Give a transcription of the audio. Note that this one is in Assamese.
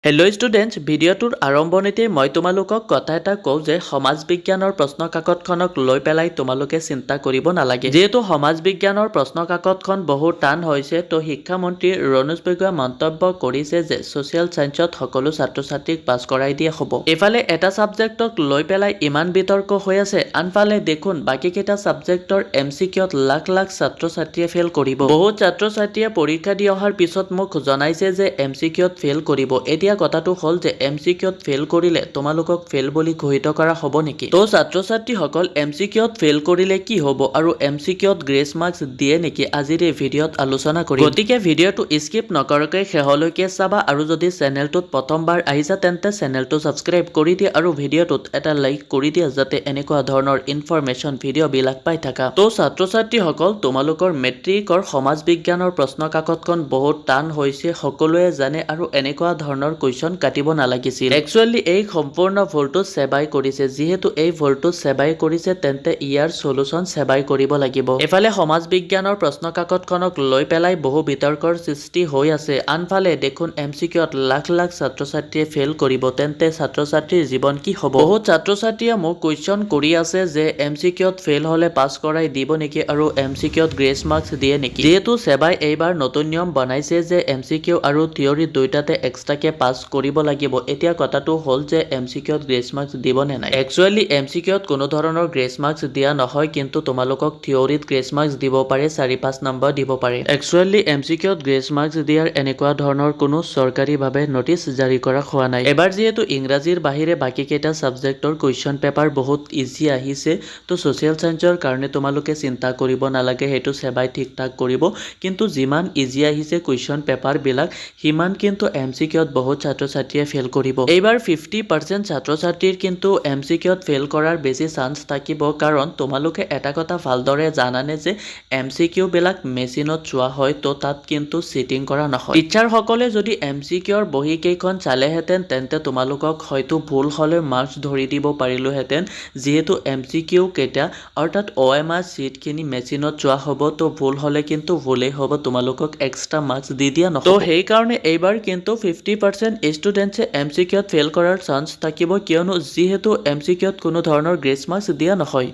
হেল্ল' ষ্টুডেণ্টছ, ভিডিঅ'টোৰ আৰম্ভণিতে মই তোমালোকক কথা এটা কওঁ যে সমাজ বিজ্ঞানৰ প্ৰশ্ন কাকতখনক লৈ পেলাই তোমালোকে চিন্তা কৰিব নালাগে। যিহেতু সমাজ বিজ্ঞানৰ প্ৰশ্ন কাকতখন বহুত টান হৈছে, তো শিক্ষামন্ত্ৰী ৰণোজ পেগুৱে মন্তব্য কৰিছে যে ছ'চিয়েল ছায়েন্সত সকলো ছাত্ৰ ছাত্ৰীক পাছ কৰাই দিয়া হ'ব। এইফালে এটা ছাবজেক্টক লৈ পেলাই ইমান বিতৰ্ক হৈ আছে, আনফালে দেখোন বাকীকেইটা ছাবজেক্টৰ MCQত লাখ লাখ ছাত্ৰ ছাত্ৰীয়ে ফেইল কৰিব। বহুত ছাত্ৰ ছাত্ৰীয়ে পৰীক্ষা দি অহাৰ পিছত মোক জনাইছে যে MCQত ফেইল কৰিব। এতিয়া কথাটো হ'ল যে MCQত ফেইল কৰিলে তোমালোকক ফেইল বুলি ঘোষিত কৰা হ'ব নেকি? তো ছাত্ৰ ছাত্ৰীসকল MCQত ফেইল কৰিলে কি হ'ব আৰু MCQত গ্ৰেছ মাৰ্কছ দিয়ে নেকি? আজিৰ এই ভিডিঅ'ত আলোচনা কৰিম। গতিকে ভিডিঅ'টো স্কিপ নকৰাকৈ শেষলৈকে চাবা আৰু যদি চেনেলটোত প্ৰথমবাৰ আহিছা তেন্তে চেনেলটো ছাবস্ক্ৰাইব কৰি দিয়া আৰু ভিডিঅ'টোত এটা লাইক কৰি দিয়া যাতে এনেকুৱা ধৰণৰ ইনফৰমেশ্যন ভিডিঅ'বিলাক পাই থাকা। তো ছাত্ৰ ছাত্ৰীসকল, তোমালোকৰ মেট্ৰিকৰ সমাজ বিজ্ঞানৰ প্ৰশ্ন কাকতখন বহুত টান হৈছে, সকলোৱে জানে, আৰু এনেকুৱা ধৰণৰ কুৱেশ্যন কাটিব নালাগিছিল। একচুৱেলি এই সম্পূৰ্ণ ভুলটো চেবাই কৰিছে। যিহেতু এই ভুলটো চেবাই কৰিছে তেন্তে ইয়াৰ সলিউশ্যন চেবাই কৰিব লাগিব। এফালে সমাজ বিজ্ঞানৰ প্ৰশ্ন কাকতখনক লৈ পেলাই বহু বিতৰ্কৰ সৃষ্টি হৈ আছে, আনফালে দেখোন MCQত লাখ লাখ ছাত্ৰ ছাত্ৰীয়ে ফেইল কৰিব, তেন্তে ছাত্ৰ ছাত্ৰীৰ জীৱন কি হ'ব? বহুত ছাত্ৰ ছাত্ৰীয়ে মোক কুৱেশ্যন কৰি আছে যে MCQত ফেইল হ'লে পাছ কৰাই দিব নেকি আৰু MCQত গ্ৰেছ মাৰ্কছ দিয়ে নেকি? যিহেতু চেবাই এইবাৰ নতুন নিয়ম বনাইছে যে MCQ আৰু থিয়ৰী দুইটাতে এক্সট্ৰাকে পাছ কৰিব লাগিব। এতিয়া কথাটো হ'ল যে MCQত গ্ৰেছ মাৰ্কছ দিব নে নাই? একচুৱেলি MCQত কোনো ধৰণৰ গ্ৰেছ মাৰ্কছ দিয়া নহয়, কিন্তু তোমালোকক থিয়ৰীত গ্ৰেছ মাৰ্কছ দিব পাৰে, 4-5 নম্বৰ দিব পাৰে। একচুৱেলি MCQত গ্ৰেছ মাৰ্কছ দিয়াৰ এনেকুৱা ধৰণৰ কোনো চৰকাৰীভাৱে নটিচ জাৰি কৰা হোৱা নাই। এবাৰ যিহেতু ইংৰাজীৰ বাহিৰে বাকী কেইটা ছাবজেক্টৰ কুৱেশ্যন পেপাৰ বহুত ইজি আহিছে, তো ছ'চিয়েল ছায়েন্সৰ কাৰণে তোমালোকে চিন্তা কৰিব নালাগে, সেইটো চেবাই ঠিক ঠাক কৰিব। কিন্তু যিমান ইজি আহিছে কুৱেশ্যন পেপাৰবিলাক, সিমান কিন্তু MCQত বহুত ছাত্ৰ ছাত্ৰীয়ে ফেইল কৰিব। এইবাৰ 50% ছাত্ৰ ছাত্ৰীৰ কিন্তু MCQত ফেইল কৰাৰ বেছি চান্স থাকিব, কাৰণ তোমালোকে এটা কথা ভালদৰে জানানে যে MCQবিলাক মেচিনত চোৱা হয়, তো তাত কিন্তু চিটিং কৰা নহয়। টিচাৰসকলে যদি MCQৰ বহীকেইখন চালেহেঁতেন তেন্তে তোমালোকক হয়তো ভুল হ'লে মাৰ্কছ ধৰি দিব পাৰিলোহেঁতেন। যিহেতু MCQ কেইটা অৰ্থাৎ OMR চিটখিনি মেচিনত চোৱা হ'ব, তো ভুল হ'লে কিন্তু ভুলেই হ'ব, তোমালোকক এক্সট্ৰা মাৰ্কছ দি দিয়া নহয়। তো সেইকাৰণে এইবাৰ কিন্তু 50% ষ্টুডেণ্টছে MCQত ফেইল কৰাৰ চান্স থাকিব, কিয়নো যিহেতু MCQত কোনো ধৰণৰ গ্ৰেছ মাৰ্কছ দিয়া নহয়।